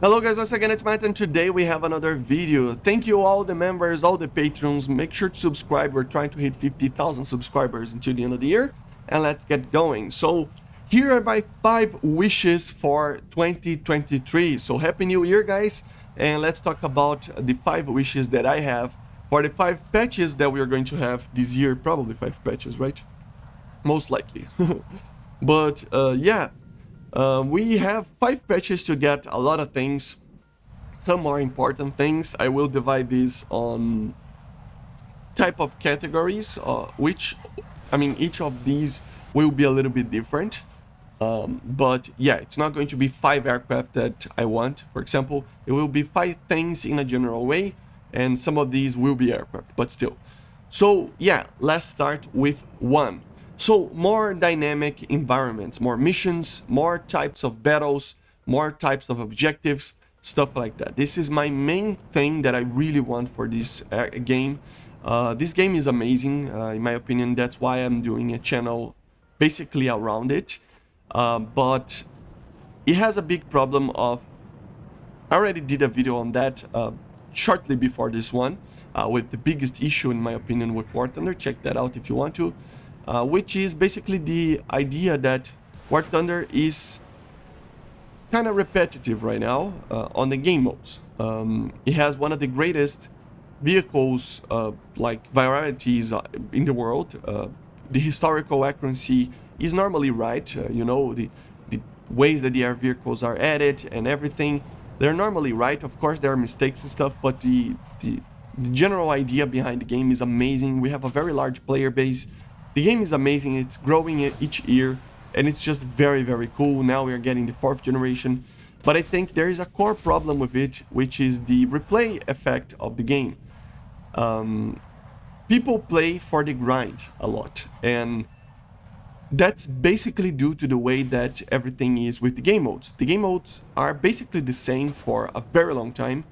Hello guys, once again it's Matt and today we have another video. Thank you all the members, all the patrons. Make sure to subscribe. We're trying to hit 50,000 subscribers until the end of the year. And let's get going. So here are my 5 wishes for 2023. So happy new year guys. And let's talk about the 5 wishes that I have for the 5 patches that we are going to have this year. Probably 5 patches, right? Most likely. But yeah. We have 5 patches to get a lot of things. Some more important things. I will divide these on type of categories, each of these will be a little bit different. But yeah, it's not going to be 5 aircraft that I want. For example, it will be 5 things in a general way, and some of these will be aircraft, but still. So yeah, let's start with 1. So more dynamic environments, more missions, more types of battles, more types of objectives, stuff like that. This is my main thing that I really want for this game. This game is amazing, in my opinion. That's why I'm doing a channel basically around it. But it has a big problem of... I already did a video on that shortly before this one, with the biggest issue, in my opinion, with War Thunder. Check that out if you want to. Which is basically the idea that War Thunder is kind of repetitive right now on the game modes. It has one of the greatest vehicles, like varieties in the world. The historical accuracy is normally right. The ways that the air vehicles are added and everything, they're normally right. Of course, there are mistakes and stuff, but the general idea behind the game is amazing. We have a very large player base. The game is amazing, it's growing each year, and it's just very, very cool. Now we are getting the 4th generation, but I think there is a core problem with it, which is the replay effect of the game. People play for the grind a lot, and that's basically due to the way that everything is with the game modes. The game modes are basically the same for a very long time.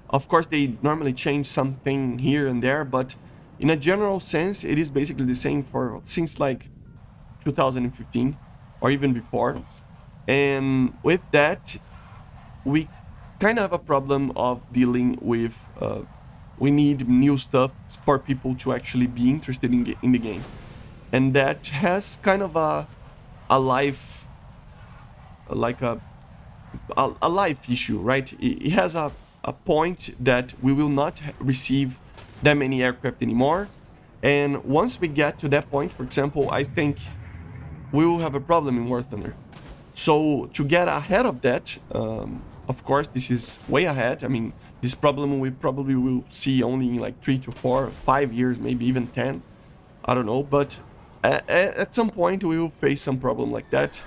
Of course, they normally change something here and there, but in a general sense, it is basically the same since like 2015 or even before. And with that, we kind of have a problem of dealing with... we need new stuff for people to actually be interested in the game. And that has kind of a life... like a life issue, right? It has a point that we will not receive that many aircraft anymore, and once we get to that point, for example, I think we will have a problem in War Thunder. So to get ahead of that, of course this is way ahead. I mean, this problem we probably will see only in like 3 to 4 5 years, maybe even 10, I don't know, but at some point we will face some problem like that.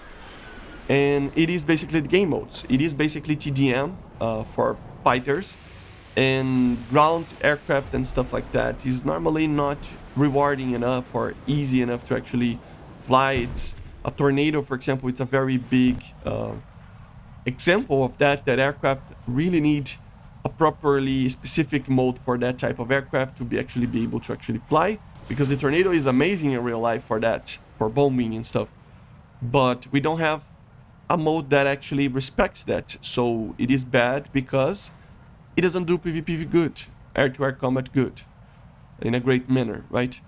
And it is basically the game modes. It is basically TDM for fighters, and ground aircraft and stuff like that is normally not rewarding enough or easy enough to actually fly. It's a tornado, for example. It's a very big example of that aircraft really need a properly specific mode for that type of aircraft to actually be able to actually fly, because the tornado is amazing in real life for that, for bombing and stuff, but we don't have a mode that actually respects that. So it is bad because it doesn't do PvP good, air-to-air combat good, in a great manner, right?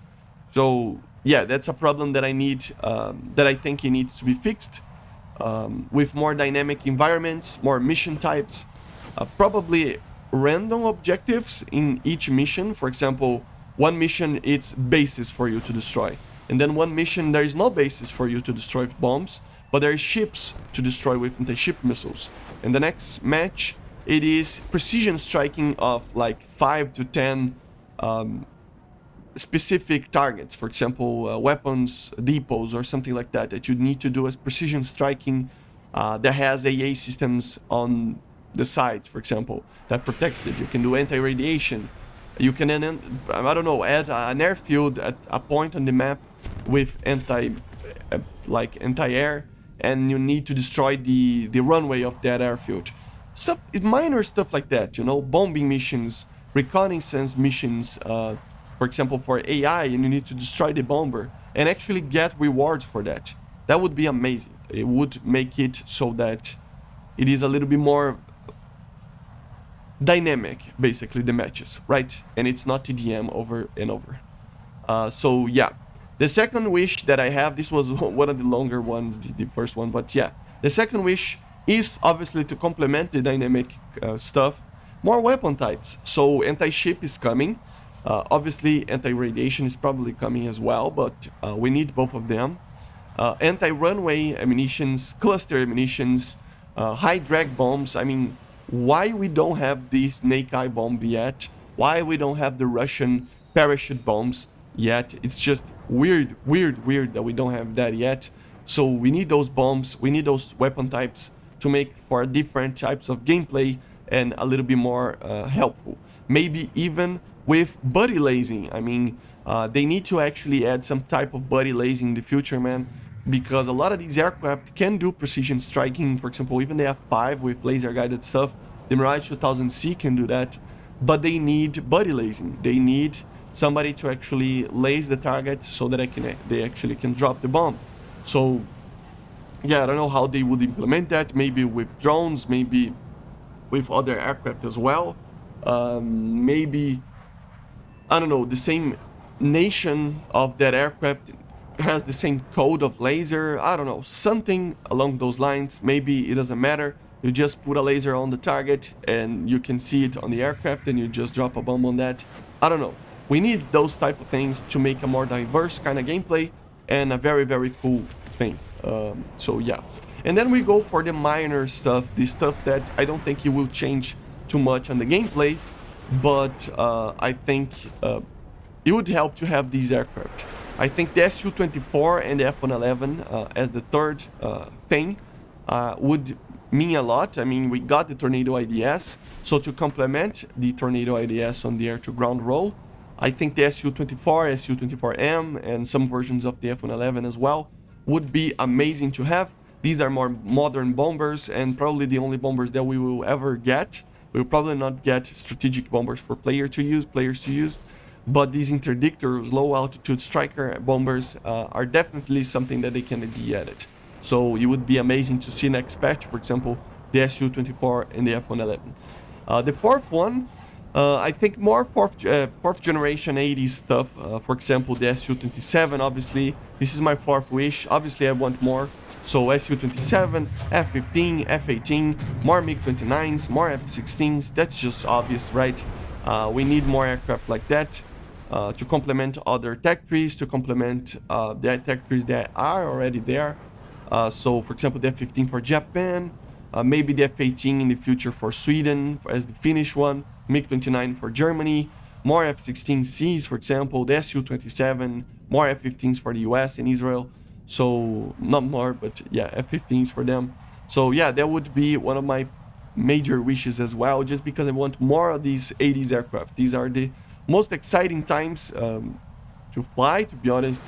So yeah, that's a problem that I need, that I think it needs to be fixed, with more dynamic environments, more mission types, probably random objectives in each mission. For example, one mission it's bases for you to destroy, and then one mission there is no bases for you to destroy with bombs, but there are ships to destroy with anti-ship missiles. And the next match, it is precision striking of like 5 to 10 specific targets. For example, weapons depots or something like that you need to do as precision striking, that has AA systems on the sides, for example, that protects it. You can do anti-radiation. You can, I don't know, add an airfield at a point on the map with anti-air, and you need to destroy the runway of that airfield. Stuff, minor stuff like that, bombing missions, reconnaissance missions, for example, for AI, and you need to destroy the bomber and actually get rewards for that. That would be amazing. It would make it so that it is a little bit more dynamic, basically, the matches, right? And it's not TDM over and over. So yeah, the second wish that I have, this was one of the longer ones, the first one, but yeah, the second wish is obviously to complement the dynamic stuff, more weapon types. So anti-ship is coming, obviously anti-radiation is probably coming as well, but we need both of them. Anti-runway ammunitions, cluster ammunitions, high drag bombs. I mean, why we don't have the snake eye bomb yet? Why we don't have the Russian parachute bombs yet? It's just weird that we don't have that yet. So we need those bombs, we need those weapon types to make for different types of gameplay and a little bit more helpful. Maybe even with buddy lasing. I mean, they need to actually add some type of buddy lasing in the future, man, because a lot of these aircraft can do precision striking. For example, even the F5 with laser guided stuff, the Mirage 2000C can do that, but they need buddy lasing. They need somebody to actually laze the target so that they actually can drop the bomb. So yeah, I don't know how they would implement that. Maybe with drones, maybe with other aircraft as well. Maybe, I don't know, the same nation of that aircraft has the same code of laser. I don't know, something along those lines. Maybe it doesn't matter. You just put a laser on the target and you can see it on the aircraft and you just drop a bomb on that. I don't know. We need those type of things to make a more diverse kind of gameplay and a very cool thing. So yeah. And then we go for the minor stuff, the stuff that I don't think it will change too much on the gameplay, but I think it would help to have these aircraft. I think the Su-24 and the F-111 as the third thing would mean a lot. I mean, we got the Tornado IDS, so to complement the Tornado IDS on the air-to-ground role, I think the Su-24, Su-24M, and some versions of the F-111 as well would be amazing to have. These are more modern bombers and probably the only bombers that we will ever get. We will probably not get strategic bombers for players to use, but these interdictors, low altitude striker bombers are definitely something that they can be added. So it would be amazing to see next patch, for example, the Su-24 and the F-111. The fourth one, I think more fourth generation 80s stuff. For example, the Su-27, obviously. This is my fourth wish. Obviously, I want more. So Su-27, F-15, F-18, more MiG-29s, more F-16s. That's just obvious, right? We need more aircraft like that to complement other tech trees, to complement the tech trees that are already there. So, for example, the F-15 for Japan, maybe the F-18 in the future for Sweden as the Finnish one, MiG-29 for Germany, more F-16Cs, for example, the Su-27, more F-15s for the US and Israel. So, not more, but yeah, F-15s for them. So yeah, that would be one of my major wishes as well, just because I want more of these 80s aircraft. These are the most exciting times to fly, to be honest,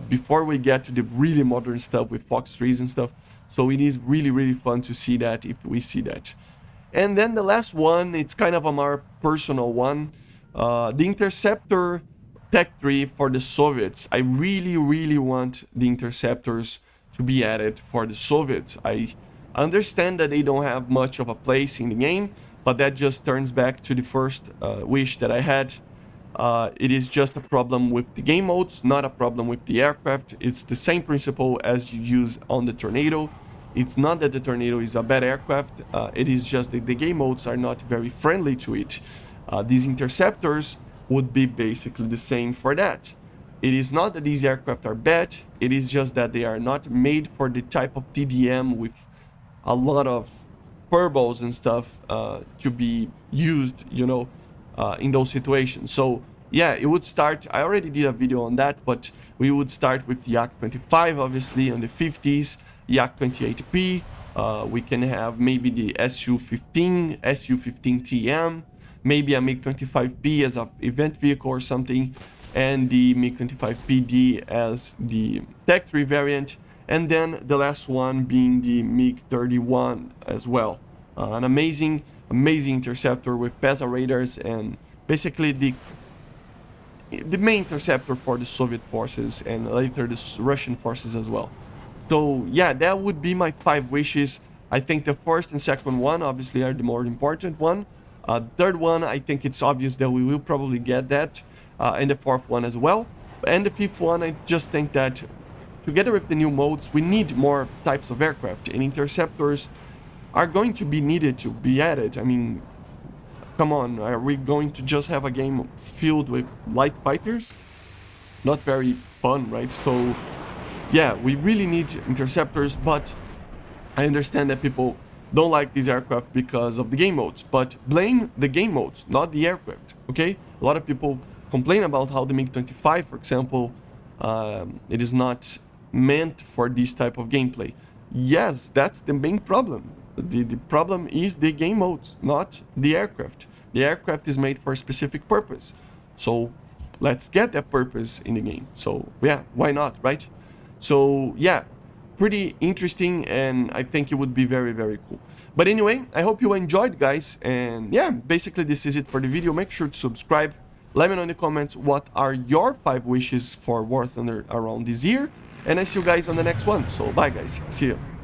before we get to the really modern stuff with Fox 3s and stuff. So it is really fun to see that, if we see that. And then the last one, it's kind of a more personal one. The interceptor tech tree for the Soviets. I really want the interceptors to be added for the Soviets. I understand that they don't have much of a place in the game, but that just turns back to the first wish that I had. It is just a problem with the game modes, not a problem with the aircraft. It's the same principle as you use on the Tornado. It's not that the Tornado is a bad aircraft, it is just that the game modes are not very friendly to it. These interceptors would be basically the same for that. It is not that these aircraft are bad, it is just that they are not made for the type of TDM with a lot of furballs and stuff to be used, you know, in those situations. So yeah, it would start, I already did a video on that, but we would start with the Yak-25, obviously, on the 50s, Yak-28P, we can have maybe the Su-15, Su-15TM, maybe a MiG-25P as an event vehicle or something, and the MiG-25PD as the Tech 3 variant, and then the last one being the MiG-31 as well. An amazing interceptor with PESA radars and basically the main interceptor for the Soviet forces and later the Russian forces as well. So yeah, that would be my 5 wishes. I think the first and second one obviously are the more important one. Third one, I think it's obvious that we will probably get that, and the fourth one as well. And the fifth one, I just think that together with the new modes, we need more types of aircraft, and interceptors are going to be needed to be added. I mean, come on, are we going to just have a game filled with light fighters? Not very fun, right? So, yeah, we really need interceptors, but I understand that people don't like these aircraft because of the game modes, but blame the game modes, not the aircraft, okay? A lot of people complain about how the MiG-25, for example, it is not meant for this type of gameplay. Yes, that's the main problem. The problem is the game modes, not the aircraft. The aircraft is made for a specific purpose. So let's get that purpose in the game. So yeah, why not, right? So yeah, pretty interesting, and I think it would be very, very cool. But anyway, I hope you enjoyed, guys. And yeah, basically this is it for the video. Make sure to subscribe. Let me know in the comments what are your 5 wishes for War Thunder around this year. And I see you guys on the next one. So bye, guys. See you.